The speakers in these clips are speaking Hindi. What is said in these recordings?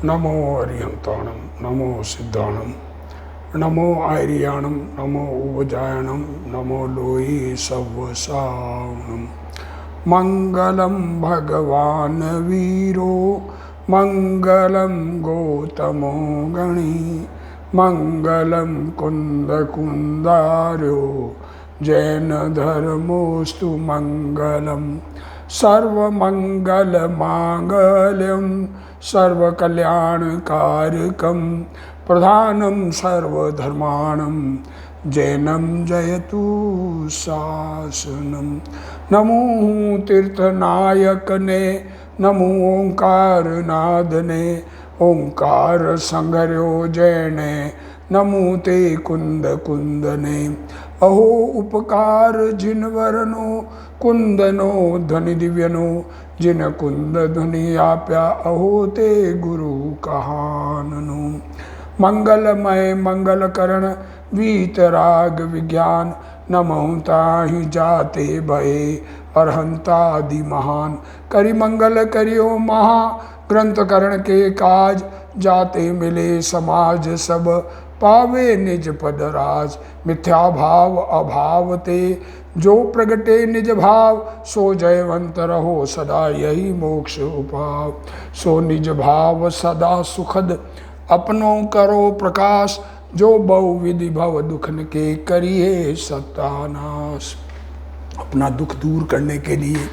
नमो अरिहंताणं नमो सिद्धाणं नमो आर्याणं नमो उपजायणं नमो लोये सव्वसावणं। मंगलम भगवान वीरो मंगलम गौतमो गणी मंगलम कुंद कुंदार्यो जैन धर्मोस्तु मंगलम। सर्वमंगल मांगल्यम सर्वकल्याणकारकं प्रधानं सर्वधर्माणं जैनम जयतु शासनम। नमो तीर्थनायक ने नमो ओंकार नाद ने ओंकार संगर्यो जैने नमो ते कुंद कुंदने। अहो उपकार जिन वरनो कुंदनो ध्वनि दिव्यनो जिन कुंद ध्वनि आप्या अहो ते गुरु कहाननो। मंगलमय मंगलकरण वीतराग विज्ञान नमो ताहि जाते भये अरहंतादि महान। करि मंगल करियो महा ग्रंथ करण के काज जाते मिले समाज सब पावे निज पद राज। मिथ्या भाव अभाव ते जो प्रगटे निज भाव सो जयवंत रहो सदा यही मोक्ष उपाव। सो निज भाव सदा सुखद अपनों करो प्रकाश जो बहु विधि भव दुखन के करिए सत्यानाश। अपना दुख दूर करने के लिए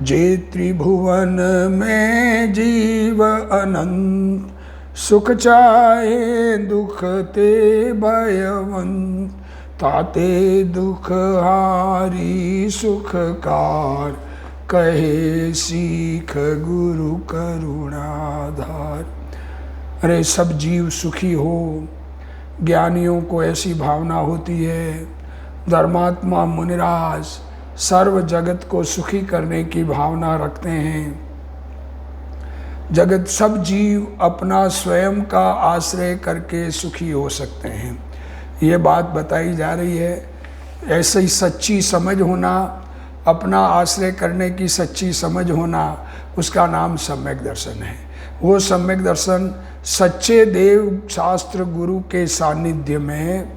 जे त्रिभुवन में जीव अनंत सुख चाहे दुख ते भयवंत ताते दुख हारी सुखकार कहे सीख गुरु करुणाधार। अरे सब जीव सुखी हो, ज्ञानियों को ऐसी भावना होती है। धर्मात्मा मुनिराज सर्व जगत को सुखी करने की भावना रखते हैं। जगत सब जीव अपना स्वयं का आश्रय करके सुखी हो सकते हैं, ये बात बताई जा रही है। ऐसे ही सच्ची समझ होना, अपना आश्रय करने की सच्ची समझ होना, उसका नाम सम्यक दर्शन है। वो सम्यक दर्शन सच्चे देव शास्त्र गुरु के सानिध्य में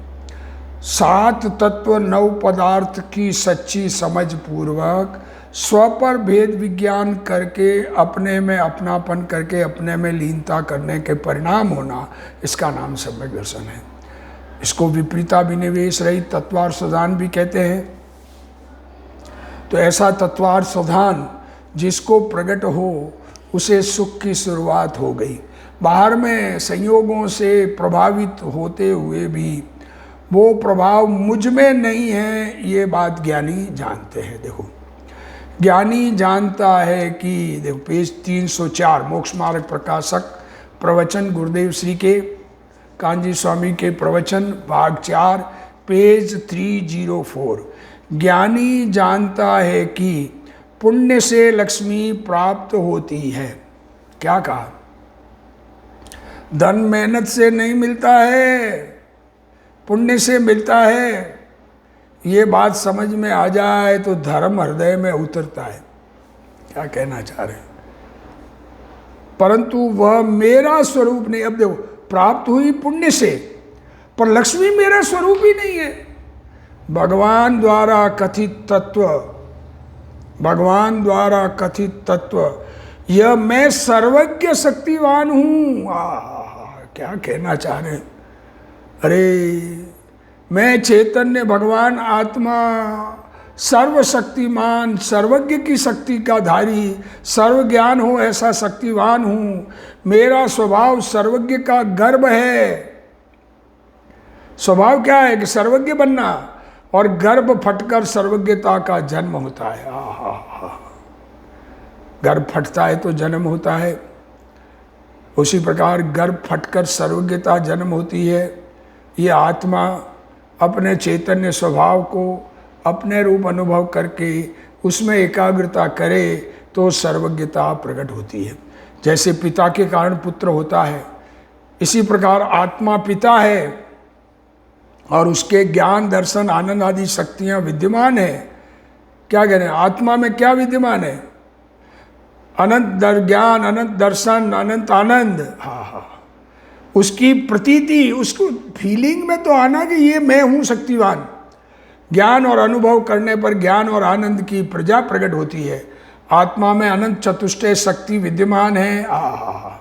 7 तत्व 9 पदार्थ की सच्ची समझ पूर्वक स्व पर भेद विज्ञान करके अपने में अपनापन करके अपने में लीनता करने के परिणाम होना, इसका नाम सम्यक दर्शन है। इसको विपरीता विनिवेश रहित तत्वार्थ साधन भी कहते हैं। तो ऐसा तत्वार्थ साधन जिसको प्रकट हो उसे सुख की शुरुआत हो गई। बाहर में संयोगों से प्रभावित होते हुए भी वो प्रभाव मुझ में नहीं है, ये बात ज्ञानी जानते हैं। देखो ज्ञानी जानता है कि देखो पेज 304 मोक्ष मार्ग प्रकाशक प्रवचन गुरुदेव श्री के कांजी स्वामी के प्रवचन भाग 4 पेज 304। ज्ञानी जानता है कि पुण्य से लक्ष्मी प्राप्त होती है। क्या कहा? धन मेहनत से नहीं मिलता है, पुण्य से मिलता है। ये बात समझ में आ जाए तो धर्म हृदय में उतरता है। क्या कहना चाह रहे हैं? परंतु वह मेरा स्वरूप नहीं। अब देखो प्राप्त हुई पुण्य से, पर लक्ष्मी मेरा स्वरूप ही नहीं है। भगवान द्वारा कथित तत्व यह मैं सर्वज्ञ शक्तिवान हूं। क्या कहना चाह रहे हैं? अरे मैं चैतन्य भगवान आत्मा सर्वशक्तिमान सर्वज्ञ की शक्ति का धारी सर्व ज्ञान हो ऐसा शक्तिवान हूँ। मेरा स्वभाव सर्वज्ञ का गर्भ है। स्वभाव क्या है कि सर्वज्ञ बनना, और गर्भ फटकर सर्वज्ञता का जन्म होता है। गर्भ फटता है तो जन्म होता है, उसी प्रकार गर्भ फटकर सर्वज्ञता जन्म होती है। ये आत्मा अपने चैतन्य स्वभाव को अपने रूप अनुभव करके उसमें एकाग्रता करे तो सर्वज्ञता प्रकट होती है। जैसे पिता के कारण पुत्र होता है, इसी प्रकार आत्मा पिता है और उसके ज्ञान दर्शन आनंद आदि शक्तियाँ विद्यमान है। क्या कह रहे हैं? आत्मा में क्या विद्यमान है? अनंत ज्ञान, अनंत दर्शन, अनंत आनंद। हाँ हाँ, उसकी प्रतीति, उसको फीलिंग में तो आना कि ये मैं हूँ शक्तिवान। ज्ञान और अनुभव करने पर ज्ञान और आनंद की प्रजा प्रकट होती है। आत्मा में अनंत चतुष्टय शक्ति विद्यमान है। आहा,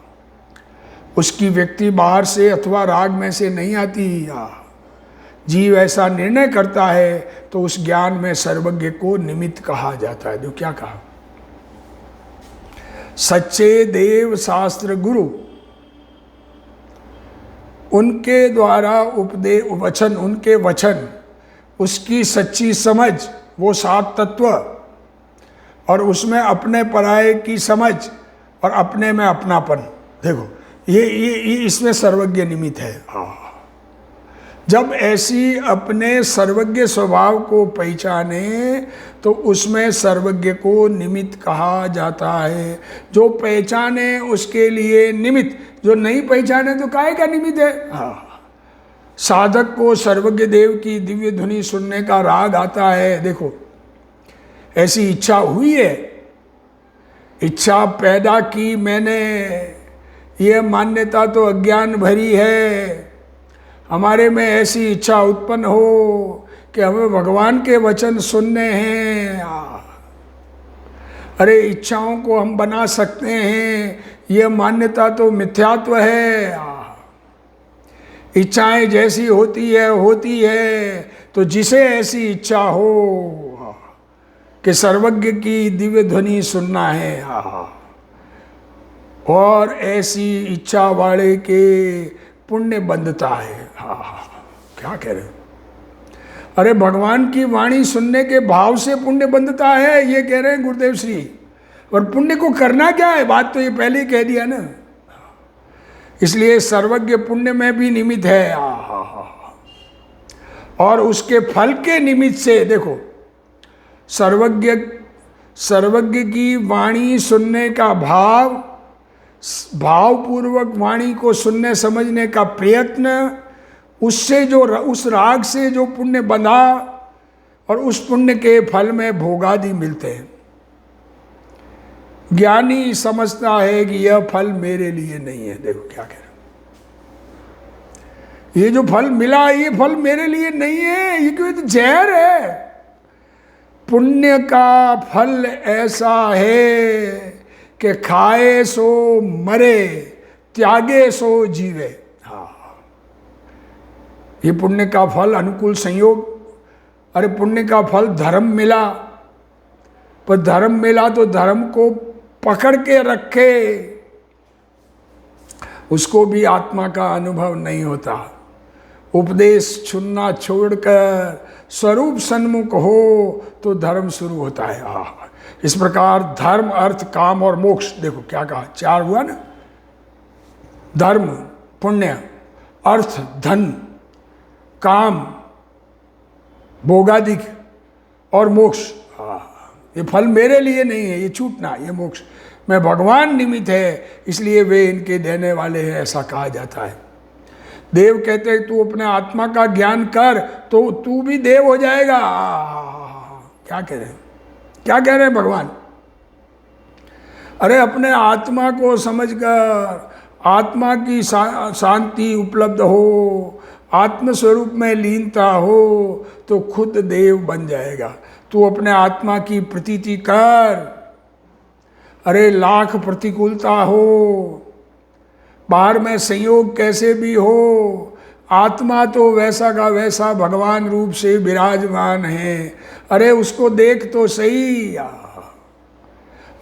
उसकी व्यक्ति बाहर से अथवा राग में से नहीं आती। जीव ऐसा निर्णय करता है तो उस ज्ञान में सर्वज्ञ को निमित्त कहा जाता है। जो क्या कहा, सच्चे देव शास्त्र गुरु, उनके द्वारा वचन, उनके वचन, उसकी सच्ची समझ, वो 7 तत्व, और उसमें अपने पराये की समझ और अपने में अपनापन। देखो ये इसमें सर्वज्ञ निमित्त है। जब ऐसी अपने सर्वज्ञ स्वभाव को पहचाने तो उसमें सर्वज्ञ को निमित्त कहा जाता है। जो पहचाने उसके लिए निमित्त, जो नहीं पहचाने तो काहे का निमित्त है। साधक को सर्वज्ञ देव की दिव्य ध्वनि सुनने का राग आता है। देखो ऐसी इच्छा हुई है, इच्छा पैदा की मैंने, ये मान्यता तो अज्ञान भरी है। हमारे में ऐसी इच्छा उत्पन्न हो कि हमें भगवान के वचन सुनने हैं। अरे इच्छाओं को हम बना सकते हैं, ये मान्यता तो मिथ्यात्व है। इच्छाएं जैसी होती है तो जिसे ऐसी इच्छा हो कि सर्वज्ञ की दिव्य ध्वनि सुनना है, और ऐसी इच्छा वाले के पुण्य बंधता है। क्या कह रहे हो? अरे भगवान की वाणी सुनने के भाव से पुण्य बंधता है, ये कह रहे हैं गुरुदेव श्री। और पुण्य को करना क्या है, बात तो ये पहले ही कह दिया ना। इसलिए सर्वज्ञ पुण्य में भी निमित्त है। और उसके फल के निमित्त से देखो, सर्वज्ञ की वाणी सुनने का भावपूर्वक वाणी को सुनने समझने का प्रयत्न, उससे जो उस राग से जो पुण्य बंधा, और उस पुण्य के फल में भोगादि मिलते हैं। ज्ञानी समझता है कि यह फल मेरे लिए नहीं है। देखो क्या कह रहे, ये जो फल मिला ये फल मेरे लिए नहीं है, ये क्यों, तो जहर है। पुण्य का फल ऐसा है कि खाए सो मरे, त्यागे सो जीवे। ये पुण्य का फल, अनुकूल संयोग। अरे पुण्य का फल धर्म मिला, पर धर्म मिला तो धर्म को पकड़ के रखे, उसको भी आत्मा का अनुभव नहीं होता। उपदेश सुनना छोड़कर स्वरूप सन्मुख हो तो धर्म शुरू होता है। इस प्रकार धर्म, अर्थ, काम और मोक्ष, देखो क्या कहा, 4 हुआ ना। धर्म, पुण्य, अर्थ, धन, काम, भोगादिक और मोक्ष। ये फल मेरे लिए नहीं है, ये छूटना, ये मोक्ष में भगवान निमित्त है, इसलिए वे इनके देने वाले हैं, ऐसा कहा जाता है। देव कहते हैं तू अपने आत्मा का ज्ञान कर तो तू भी देव हो जाएगा। क्या कह रहे हैं, क्या कह रहे हैं भगवान? अरे अपने आत्मा को समझकर आत्मा की शांति उपलब्ध हो, आत्मस्वरूप में लीनता हो तो खुद देव बन जाएगा। तू अपने आत्मा की प्रतीति कर। अरे लाख प्रतिकूलता हो, बाहर में संयोग कैसे भी हो, आत्मा तो वैसा का वैसा भगवान रूप से विराजमान है। अरे उसको देख तो सही,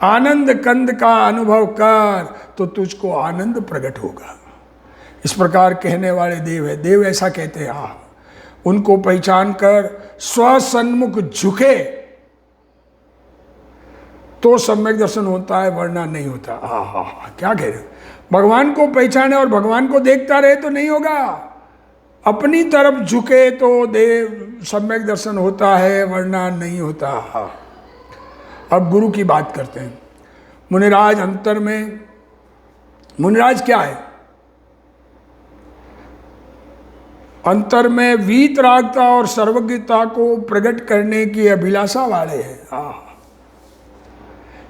आनंद कंद का अनुभव कर तो तुझको आनंद प्रकट होगा। इस प्रकार कहने वाले देव है। देव ऐसा कहते हैं, उनको पहचान कर स्वसन्मुख झुके तो सम्यक दर्शन होता है, वरना नहीं होता। क्या कह रहे, भगवान को पहचाने और भगवान को देखता रहे तो नहीं होगा। अपनी तरफ झुके तो देव सम्यक दर्शन होता है, वरना नहीं होता। अब गुरु की बात करते हैं। मुनिराज अंतर में, मुनिराज क्या है? अंतर में वीतरागता और सर्वज्ञता को प्रकट करने की अभिलाषा वाले हैं।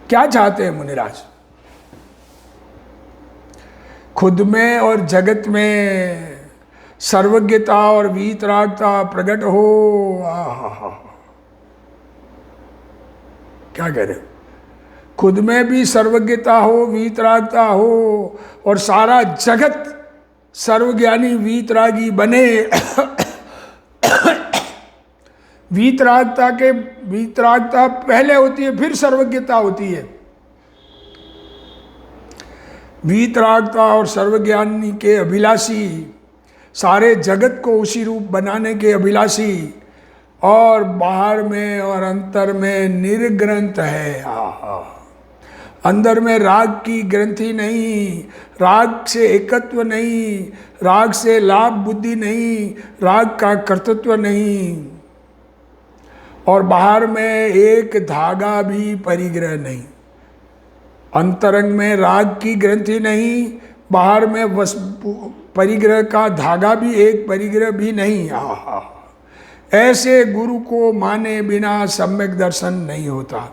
क्या चाहते हैं मुनिराज? खुद में और जगत में सर्वज्ञता और वीतरागता प्रकट हो। आहा, क्या कह रहे हो? खुद में भी सर्वज्ञता हो, वीतरागता हो, और सारा जगत सर्वज्ञानी वीतरागी बने। वीतरागता पहले होती है, फिर सर्वज्ञता होती है। वीतरागता और सर्वज्ञानी के अभिलाषी, सारे जगत को उसी रूप बनाने के अभिलाषी, और बाहर में और अंतर में निर्ग्रंथ है। आहा, अंदर में राग की ग्रंथि नहीं, राग से एकत्व नहीं, राग से लाभ बुद्धि नहीं, राग का कर्तृत्व नहीं, और बाहर में एक धागा भी परिग्रह नहीं। अंतरंग में राग की ग्रंथि नहीं, बाहर में परिग्रह का धागा भी एक परिग्रह भी नहीं। आहा, ऐसे गुरु को माने बिना सम्यक दर्शन नहीं होता।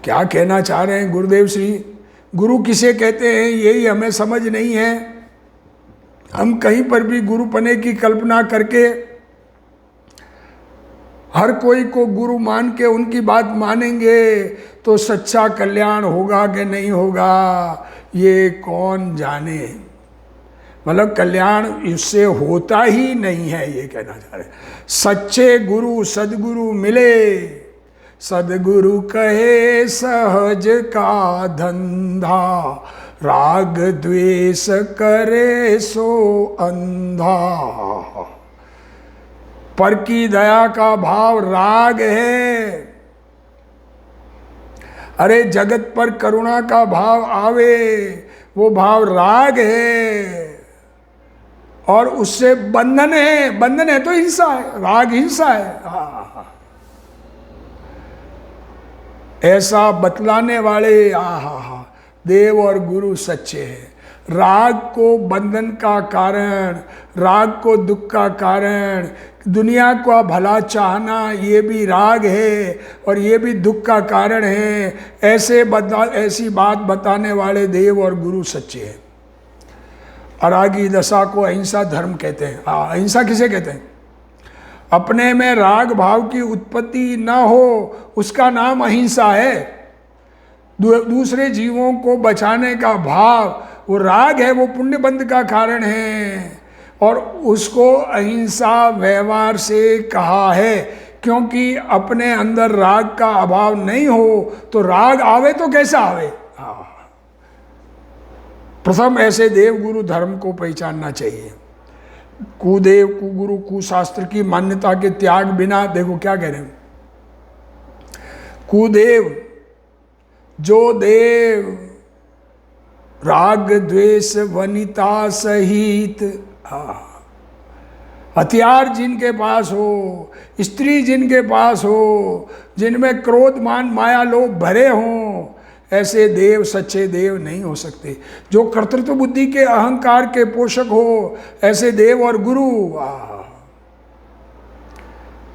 क्या कहना चाह रहे हैं गुरुदेव श्री? गुरु किसे कहते हैं यही हमें समझ नहीं है। हम कहीं पर भी गुरुपने की कल्पना करके हर कोई को गुरु मान के उनकी बात मानेंगे तो सच्चा कल्याण होगा कि नहीं होगा ये कौन जाने। मतलब कल्याण इससे होता ही नहीं है, ये कहना चाह रहे। सच्चे गुरु सदगुरु मिले, सदगुरु कहे सहज का धंधा, राग द्वेष करे सो अंधा। पर की दया का भाव राग है। अरे जगत पर करुणा का भाव आवे, वो भाव राग है, और उससे बंधन है। बंधन है तो हिंसा है, राग हिंसा है। ऐसा बतलाने वाले आहा देव और गुरु सच्चे हैं। राग को बंधन का कारण, राग को दुख का कारण, दुनिया का भला चाहना ये भी राग है और ये भी दुख का कारण है। ऐसी बात बताने वाले देव और गुरु सच्चे हैं। अरागी दशा को अहिंसा धर्म कहते हैं। अहिंसा किसे कहते हैं? अपने में राग भाव की उत्पत्ति न हो उसका नाम अहिंसा है। दूसरे जीवों को बचाने का भाव वो राग है, वो पुण्य बंध का कारण है, और उसको अहिंसा व्यवहार से कहा है। क्योंकि अपने अंदर राग का अभाव नहीं हो तो राग आवे तो कैसा आवे। प्रथम ऐसे देव गुरु धर्म को पहचानना चाहिए। कुदेव कुगुरु कुशास्त्र की मान्यता के त्याग बिना, देखो क्या कह रहे हैं, कुदेव जो देव राग द्वेष वनिता सहित, हथियार जिनके पास हो, स्त्री जिनके पास हो, जिनमें क्रोध मान माया लोभ भरे हों, ऐसे देव सच्चे देव नहीं हो सकते। जो कर्तृत्व बुद्धि के अहंकार के पोषक हो, ऐसे देव और गुरु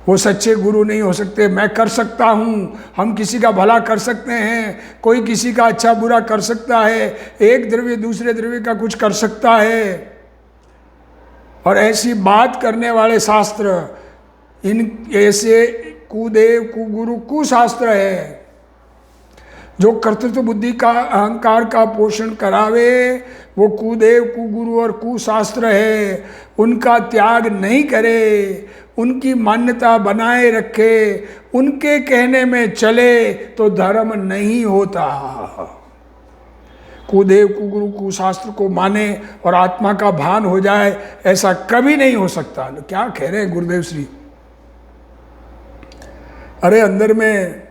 वो सच्चे गुरु नहीं हो सकते। मैं कर सकता हूँ, हम किसी का भला कर सकते हैं, कोई किसी का अच्छा बुरा कर सकता है, एक द्रव्य दूसरे द्रव्य का कुछ कर सकता है, और ऐसी बात करने वाले शास्त्र इन ऐसे कुदेव कुगुरु कुशास्त्र है। जो कर्तृत्व बुद्धि का अहंकार का पोषण करावे वो कुदेव कुगुरु और कुशास्त्र है। उनका त्याग नहीं करे, उनकी मान्यता बनाए रखे, उनके कहने में चले तो धर्म नहीं होता। कुदेव कुगुरु कुशास्त्र को माने और आत्मा का भान हो जाए, ऐसा कभी नहीं हो सकता। क्या कह रहे हैं गुरुदेव श्री? अरे अंदर में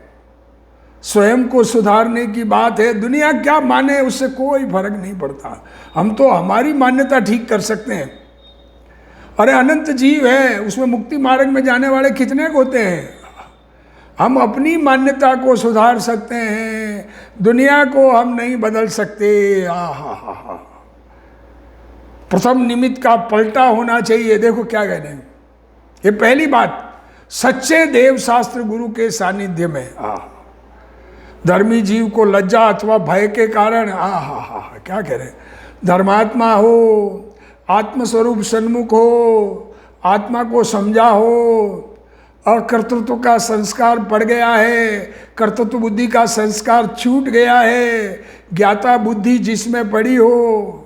स्वयं को सुधारने की बात है। दुनिया क्या माने उससे कोई फर्क नहीं पड़ता। हम तो हमारी मान्यता ठीक कर सकते हैं। अरे अनंत जीव है, उसमें मुक्ति मार्ग में जाने वाले कितने होते हैं। हम अपनी मान्यता को सुधार सकते हैं, दुनिया को हम नहीं बदल सकते। प्रथम निमित्त का पलटा होना चाहिए। देखो क्या कह रहे हैं, ये पहली बात, सच्चे देव शास्त्र गुरु के सानिध्य में धर्मी जीव को लज्जा अथवा भय के कारण क्या कह रहे हैं? धर्मात्मा हो, आत्मस्वरूप सन्मुख हो, आत्मा को समझा हो, और कर्तृत्व का संस्कार पड़ गया है, कर्तृत्व बुद्धि का संस्कार छूट गया है, ज्ञाता बुद्धि जिसमें पड़ी हो,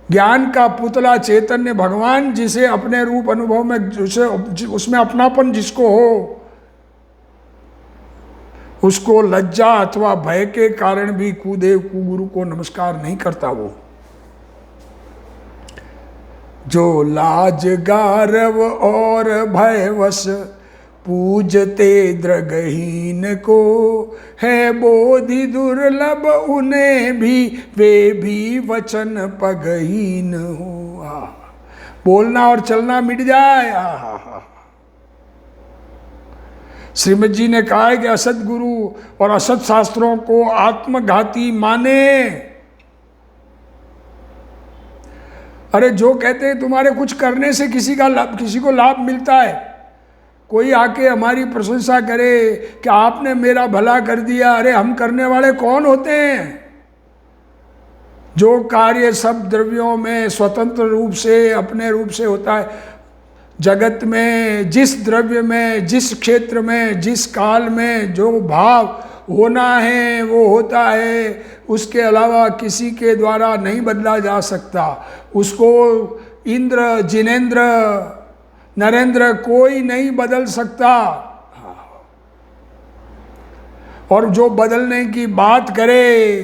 ज्ञान का पुतला चैतन्य भगवान जिसे अपने रूप अनुभव में जिसे उसमें अपनापन जिसको हो, उसको लज्जा अथवा भय के कारण भी कुदेव कुगुरु को नमस्कार नहीं करता। वो जो लाज गारव और भयवश पूजते दृगहीन को, है बोधि दुर्लभ उन्हें भी, वे भी वचन पगहीन हो। बोलना और चलना मिट जाए। श्रीमद जी ने कहा है कि असत गुरु और असत शास्त्रों को आत्मघाती माने। अरे जो कहते हैं तुम्हारे कुछ करने से किसी को लाभ मिलता है, कोई आके हमारी प्रशंसा करे कि आपने मेरा भला कर दिया, अरे हम करने वाले कौन होते हैं? जो कार्य सब द्रव्यों में स्वतंत्र रूप से अपने रूप से होता है, जगत में जिस द्रव्य में, जिस क्षेत्र में, जिस काल में जो भाव होना है वो होता है, उसके अलावा किसी के द्वारा नहीं बदला जा सकता। उसको इंद्र, जिनेंद्र, नरेंद्र कोई नहीं बदल सकता। और जो बदलने की बात करे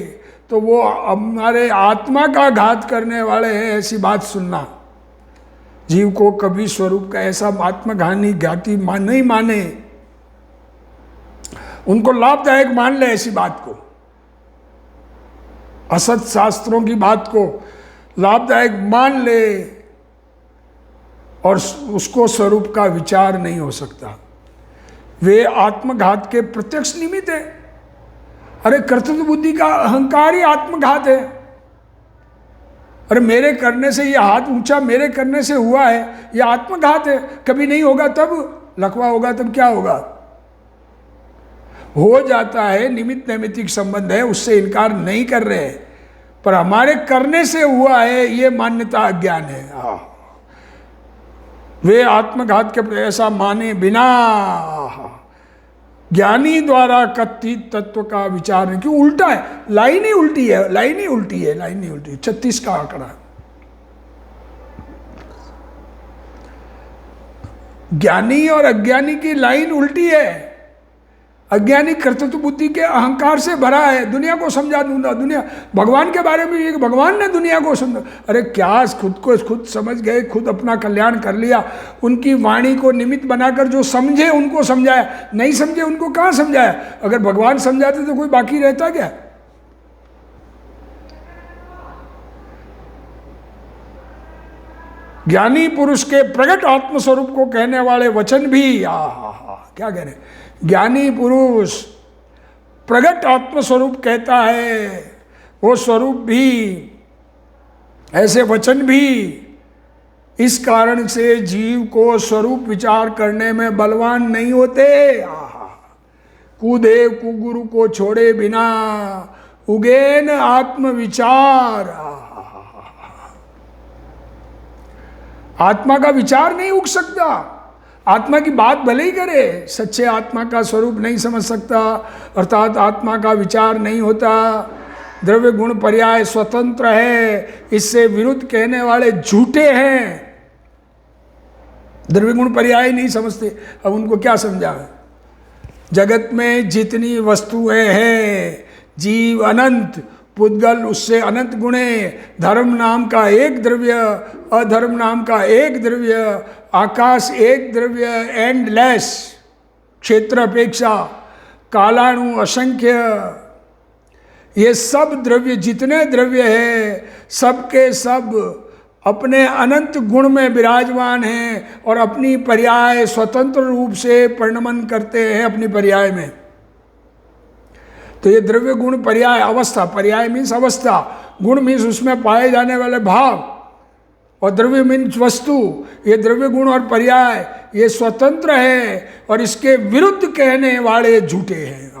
तो वो हमारे आत्मा का घात करने वाले हैं। ऐसी बात सुनना, जीव को कभी स्वरूप का ऐसा आत्मघानी घाती नहीं माने, उनको लाभदायक मान ले ऐसी बात को, असत शास्त्रों की बात को लाभदायक मान ले, और उसको स्वरूप का विचार नहीं हो सकता। वे आत्मघात के प्रत्यक्ष निमित्त है। अरे कर्तृत्व बुद्धि का अहंकार ही आत्मघात है। अरे मेरे करने से ये हाथ ऊंचा मेरे करने से हुआ है, ये आत्मघात है। कभी नहीं होगा तब लकवा होगा, तब क्या होगा? हो जाता है, निमित्त नैमित्तिक संबंध है, उससे इनकार नहीं कर रहे हैं, पर हमारे करने से हुआ है ये मान्यता अज्ञान है। वे आत्मघात के ऐसा माने बिना ज्ञानी द्वारा कथित तत्व का विचार नहीं। क्यों उल्टा है? लाइन ही उल्टी है, लाइन ही उल्टी है, लाइन ही उल्टी। 36 का आंकड़ा। ज्ञानी और अज्ञानी की लाइन उल्टी है। अज्ञानी कर्तृत्व बुद्धि के अहंकार से भरा है, दुनिया को समझा दूंगा, दुनिया भगवान के बारे में ये भगवान ने दुनिया को समझा। अरे क्या खुद समझ गए, खुद अपना कल्याण कर लिया। उनकी वाणी को निमित्त बनाकर जो समझे उनको समझाया, नहीं समझे उनको कहाँ समझाया? अगर भगवान समझाते तो कोई बाकी रहता क्या? ज्ञानी पुरुष के प्रकट आत्मस्वरूप को कहने वाले वचन भी क्या कह रहे हैं? ज्ञानी पुरुष प्रगट आत्मस्वरूप कहता है, वो स्वरूप भी, ऐसे वचन भी इस कारण से जीव को स्वरूप विचार करने में बलवान नहीं होते। कुदेव कुगुरु को छोड़े बिना उगेन आत्मविचार। आत्मा का विचार नहीं उग सकता। आत्मा की बात भले ही करे, सच्चे आत्मा का स्वरूप नहीं समझ सकता, अर्थात आत्मा का विचार नहीं होता। द्रव्य गुण पर्याय स्वतंत्र है, इससे विरुद्ध कहने वाले झूठे हैं। द्रव्य गुण पर्याय नहीं समझते, अब उनको क्या समझाएं? जगत में जितनी वस्तुएं हैं, जीव अनंत, पुद्गल उससे अनंत गुणे, धर्म नाम का एक द्रव्य, अधर्म नाम का एक द्रव्य, आकाश एक द्रव्य, एंडलेस, क्षेत्र अपेक्षा, कालाणु असंख्य, ये सब द्रव्य, जितने द्रव्य है सबके सब अपने अनंत गुण में विराजमान हैं और अपनी पर्याय स्वतंत्र रूप से परिणमन करते हैं अपनी पर्याय में। तो ये द्रव्य गुण पर्याय अवस्था, पर्याय मीन्स अवस्था, गुण मीन्स उसमें पाए जाने वाले भाव, और द्रव्य मीन्स वस्तु। ये द्रव्य गुण और पर्याय ये स्वतंत्र है और इसके विरुद्ध कहने वाले झूठे हैं।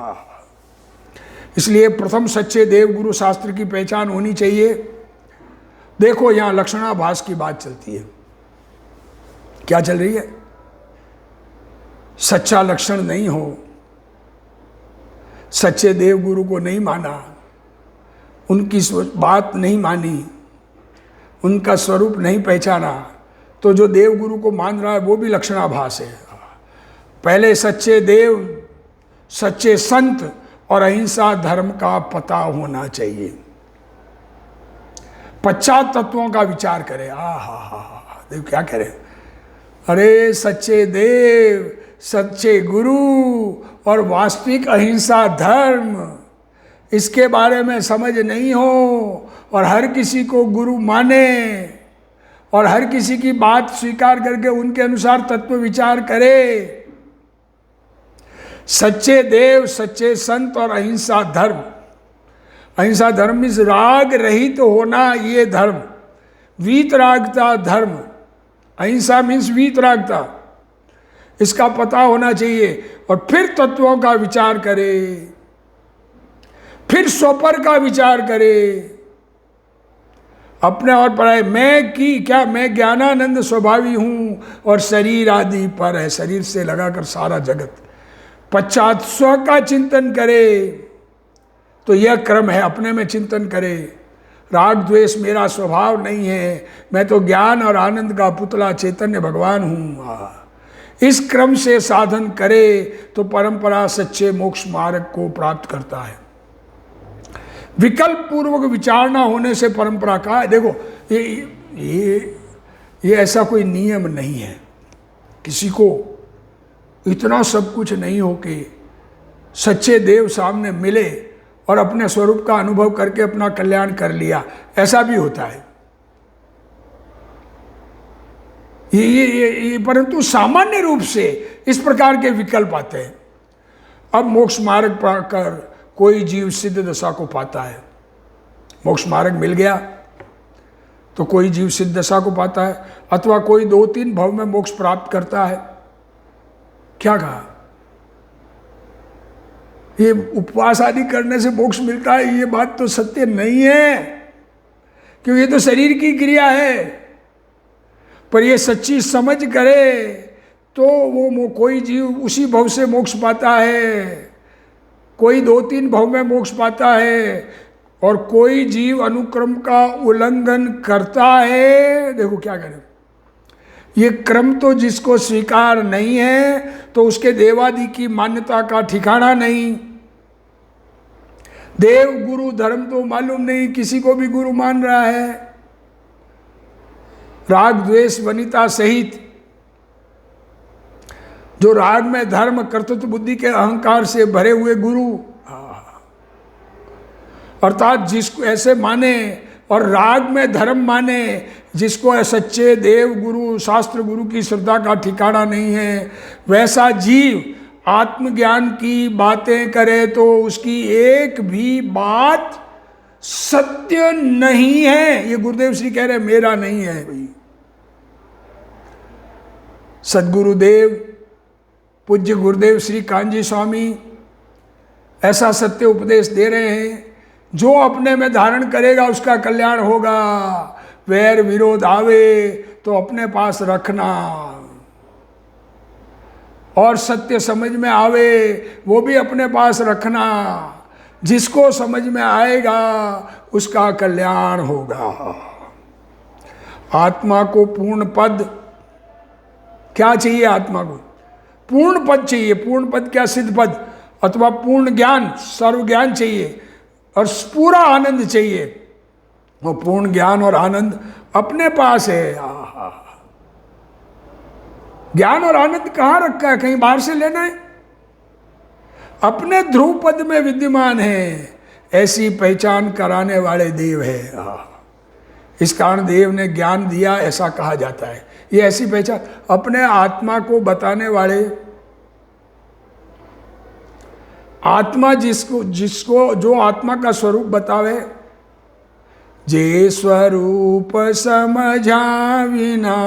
इसलिए प्रथम सच्चे देव गुरु शास्त्र की पहचान होनी चाहिए। देखो यहाँ लक्षणाभास की बात चलती है, क्या चल रही है? सच्चा लक्षण नहीं हो, सच्चे देव गुरु को नहीं माना, उनकी बात नहीं मानी, उनका स्वरूप नहीं पहचाना, तो जो देव गुरु को मान रहा है वो भी लक्षणाभास है। पहले सच्चे देव, सच्चे संत और अहिंसा धर्म का पता होना चाहिए। पश्चात तत्वों का विचार करें। हा देव क्या कह रहे? अरे सच्चे देव, सच्चे गुरु और वास्तविक अहिंसा धर्म, इसके बारे में समझ नहीं हो और हर किसी को गुरु माने और हर किसी की बात स्वीकार करके उनके अनुसार तत्व विचार करे। सच्चे देव, सच्चे संत और अहिंसा धर्म। अहिंसा धर्म मीन्स राग रहित तो होना, ये धर्म। वीतरागता धर्म, अहिंसा मीन्स वीतरागता, इसका पता होना चाहिए। और फिर तत्वों का विचार करे, फिर स्वपर का विचार करे, अपने और पराये। मैं की क्या? मैं ज्ञानानंद स्वभावी हूं और शरीर आदि पर है, शरीर से लगाकर सारा जगत। पश्चात स्व का चिंतन करे, तो यह क्रम है, अपने में चिंतन करे। राग द्वेष मेरा स्वभाव नहीं है, मैं तो ज्ञान और आनंद का पुतला चैतन्य भगवान हूँ। इस क्रम से साधन करे तो परंपरा सच्चे मोक्ष मार्ग को प्राप्त करता है। विकल्प पूर्वक विचारणा होने से परंपरा का, देखो ये ऐसा कोई नियम नहीं है, किसी को इतना सब कुछ नहीं हो कि सच्चे देव सामने मिले और अपने स्वरूप का अनुभव करके अपना कल्याण कर लिया, ऐसा भी होता है। ये परंतु सामान्य रूप से इस प्रकार के विकल्प आते हैं। अब मोक्ष मार्ग पाकर कोई जीव सिद्ध दशा को पाता है, मोक्ष मार्ग मिल गया तो कोई जीव सिद्ध दशा को पाता है, अथवा कोई 2-3 भव में मोक्ष प्राप्त करता है। क्या कहा? ये उपवास आदि करने से मोक्ष मिलता है, ये बात तो सत्य नहीं है, क्योंकि ये तो शरीर की क्रिया है। पर ये सच्ची समझ करे तो वो कोई जीव उसी भव से मोक्ष पाता है, कोई 2-3 भव में मोक्ष पाता है, और कोई जीव अनुक्रम का उल्लंघन करता है। देखो क्या करें, ये क्रम तो जिसको स्वीकार नहीं है तो उसके देवादि की मान्यता का ठिकाना नहीं। देव गुरु धर्म तो मालूम नहीं, किसी को भी गुरु मान रहा है। राग द्वेष वनिता सहित जो राग में धर्म कर्तृत्व बुद्धि के अहंकार से भरे हुए गुरु, अर्थात जिसको ऐसे माने और राग में धर्म माने, जिसको सच्चे देव गुरु शास्त्र गुरु की श्रद्धा का ठिकाना नहीं है, वैसा जीव आत्मज्ञान की बातें करे तो उसकी एक भी बात सत्य नहीं है। ये गुरुदेव श्री कह रहे हैं, मेरा नहीं है भाई। सद्गुरुदेव पूज्य गुरुदेव श्री कांजी स्वामी ऐसा सत्य उपदेश दे रहे हैं, जो अपने में धारण करेगा उसका कल्याण होगा। वैर विरोध आवे तो अपने पास रखना, और सत्य समझ में आवे वो भी अपने पास रखना। जिसको समझ में आएगा उसका कल्याण होगा। आत्मा को पूर्ण पद, क्या चाहिए आत्मा को? पूर्ण पद चाहिए। पूर्ण पद क्या? सिद्ध पद अथवा पूर्ण ज्ञान, सर्व ज्ञान चाहिए और पूरा आनंद चाहिए। वो पूर्ण ज्ञान और आनंद अपने पास है। ज्ञान और आनंद कहाँ रखा है? कहीं बाहर से लेना है? अपने ध्रुव पद में विद्यमान है। ऐसी पहचान कराने वाले देव है। इस कारण देव ने ज्ञान दिया ऐसा कहा जाता है। ये ऐसी पहचान अपने आत्मा को बताने वाले, आत्मा जिसको जो आत्मा का स्वरूप बतावे, जे स्वरूप समझा विना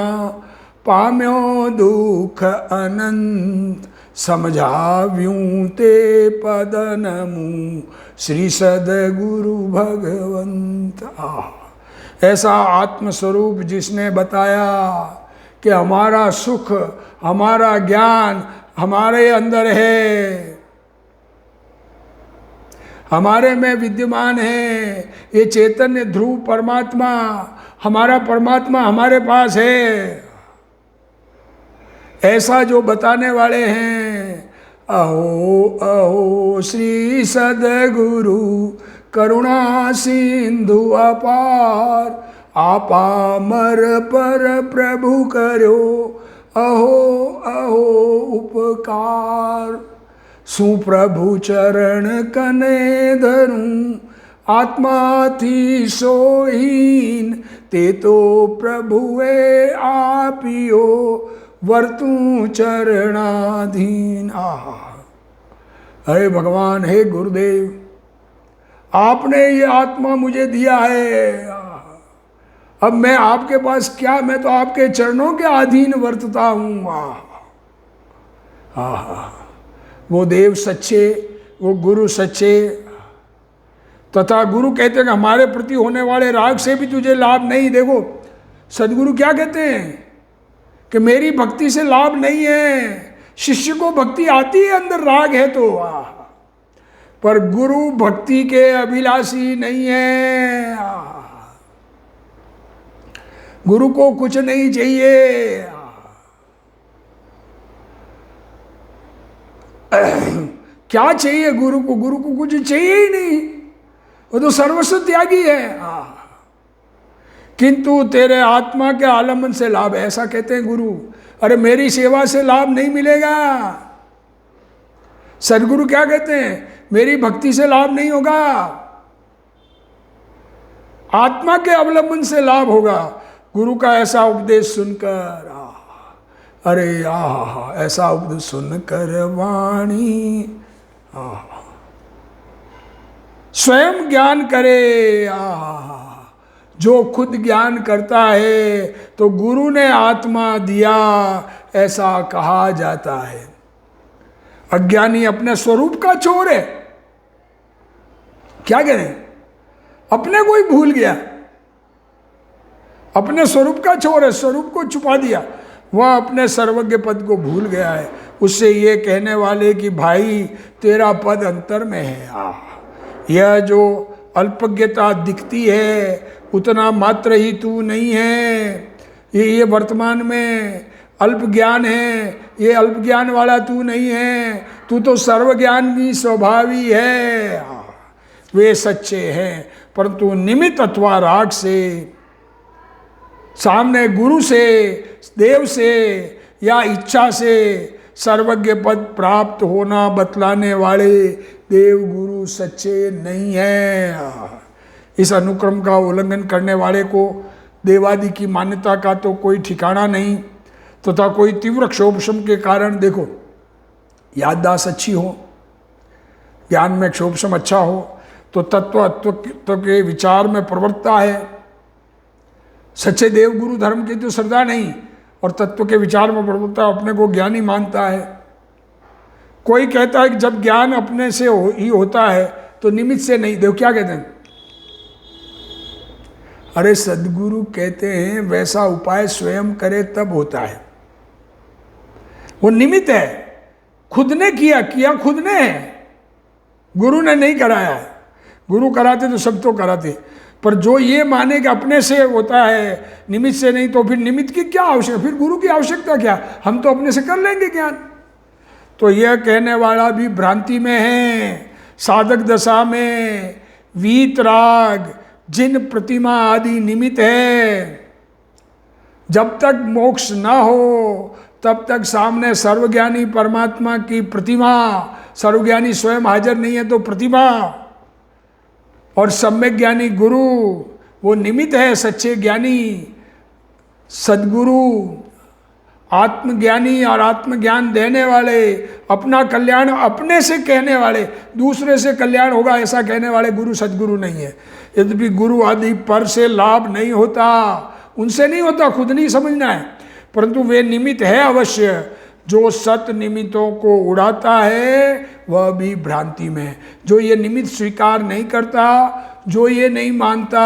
पाम्यो दुख अनंत, समझाव्यूं ते पदनमु श्री सदगुरु भगवंत। ऐसा आत्मस्वरूप जिसने बताया कि हमारा सुख, हमारा ज्ञान हमारे अंदर है, हमारे में विद्यमान है। ये चैतन्य ध्रुव परमात्मा, हमारा परमात्मा हमारे पास है, ऐसा जो बताने वाले हैं। अहो अहो श्री सदगुरु करुणा सिंधु अपार, आपामर पर प्रभु करो अहो अहो उपकार। सुप्रभु चरण कने धरूं, आत्मा थी सोहीन, ते तो प्रभुए आपियो वर्तू चरणाधीन। हे भगवान, हे गुरुदेव, आपने ये आत्मा मुझे दिया है, अब मैं आपके पास क्या, मैं तो आपके चरणों के अधीन वर्तता हूँ। वो देव सच्चे, वो गुरु सच्चे, तथा गुरु कहते हैं कि हमारे प्रति होने वाले राग से भी तुझे लाभ नहीं। देखो सदगुरु क्या कहते हैं कि मेरी भक्ति से लाभ नहीं है। शिष्य को भक्ति आती है, अंदर राग है तो, पर गुरु भक्ति के अभिलाषी नहीं है। गुरु को कुछ नहीं चाहिए। क्या चाहिए गुरु को? गुरु को कुछ चाहिए ही नहीं, वो तो सर्वस्व त्यागी है। किंतु तेरे आत्मा के आलम्बन से लाभ है, ऐसा कहते हैं गुरु। अरे मेरी सेवा से लाभ नहीं मिलेगा। सदगुरु क्या कहते हैं? मेरी भक्ति से लाभ नहीं होगा, आत्मा के अवलंबन से लाभ होगा। गुरु का ऐसा उपदेश सुनकर, अरे ऐसा उपदेश सुनकर वाणी स्वयं ज्ञान करे। जो खुद ज्ञान करता है तो गुरु ने आत्मा दिया, ऐसा कहा जाता है। अज्ञानी अपने स्वरूप का चोर है। क्या करें? अपने को ही भूल गया, अपने स्वरूप का चोर है, स्वरूप को छुपा दिया, वह अपने सर्वज्ञ पद को भूल गया है। उससे ये कहने वाले कि भाई तेरा पद अंतर में है, यह जो अल्पज्ञता दिखती है उतना मात्र ही तू नहीं है। ये वर्तमान में अल्प ज्ञान है, ये अल्प ज्ञान वाला तू नहीं है, तू तो सर्वज्ञानी स्वभावी है। वे सच्चे हैं, परंतु निमित्त अथवा राग से, सामने गुरु से, देव से या इच्छा से सर्वज्ञ पद प्राप्त होना बतलाने वाले देव गुरु सच्चे नहीं हैं। इस अनुक्रम का उल्लंघन करने वाले को देवादि की मान्यता का तो कोई ठिकाना नहीं, तथा कोई तीव्र क्षोभशम के कारण, देखो याददाश्त अच्छी हो, ज्ञान में क्षोभशम अच्छा हो तो तत्व के विचार में प्रवृत्ता है। सच्चे देव गुरु धर्म की तो श्रद्धा नहीं और तत्व के विचार में प्रवृत्ता, अपने को ज्ञानी मानता है। कोई कहता है कि जब ज्ञान अपने से ही होता है तो निमित्त से नहीं। देखो क्या कहते हैं, अरे सदगुरु कहते हैं वैसा उपाय स्वयं करे तब होता है। वो निमित्त है, खुद ने किया खुद ने है, गुरु ने नहीं कराया है। गुरु कराते तो सब तो कराते, पर जो ये माने कि अपने से होता है निमित्त से नहीं, तो फिर निमित्त की क्या आवश्यकता, फिर गुरु की आवश्यकता क्या? हम तो अपने से कर लेंगे ज्ञान। तो यह कहने वाला भी भ्रांति में है। साधक दशा में वीतराग, जिन प्रतिमा आदि निमित्त है, जब तक मोक्ष ना हो तब तक सामने सर्वज्ञानी परमात्मा की प्रतिमा, सर्वज्ञानी स्वयं हाजिर नहीं है तो प्रतिमा, और सम्यक ज्ञानी गुरु वो निमित्त है। सच्चे ज्ञानी सदगुरु आत्मज्ञानी और आत्मज्ञान देने वाले, अपना कल्याण अपने से कहने वाले, दूसरे से कल्याण होगा ऐसा कहने वाले गुरु सदगुरु नहीं है। यद्यपि गुरु आदि पर से लाभ नहीं होता, उनसे नहीं होता, खुद नहीं समझना है, परंतु वे निमित्त है अवश्य। जो सत निमित्तों को उड़ाता है वह भी भ्रांति में है। जो ये निमित्त स्वीकार नहीं करता, जो ये नहीं मानता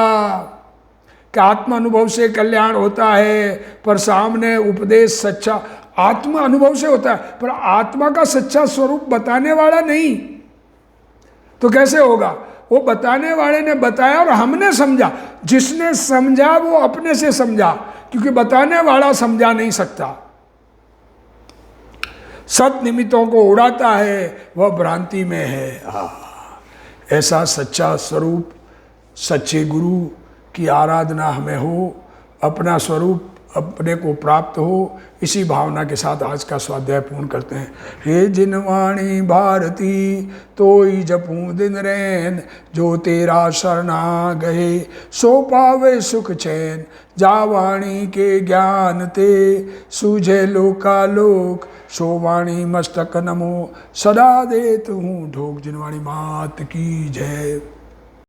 कि आत्म अनुभव से कल्याण होता है, पर सामने उपदेश सच्चा आत्मा अनुभव से होता है, पर आत्मा का सच्चा स्वरूप बताने वाला नहीं, तो कैसे होगा? वो बताने वाले ने बताया और हमने समझा। जिसने समझा वो अपने से समझा, क्योंकि बताने वाला समझा नहीं सकता। सत निमित्तों को उड़ाता है वह भ्रांति में है। ऐसा सच्चा स्वरूप, सच्चे गुरु की आराधना हमें हो, अपना स्वरूप अपने को प्राप्त हो, इसी भावना के साथ आज का स्वाध्याय पूर्ण करते हैं। हे जिनवाणी भारती तोई जपूं दिन रैन, जो तेरा शरणा गए सो पावे सुख चैन। जा वाणी के ज्ञान ते सूझे लोकालोक, सो वाणी मस्तक नमो सदा देत हूँ ढोक। जिनवाणी मात की जय।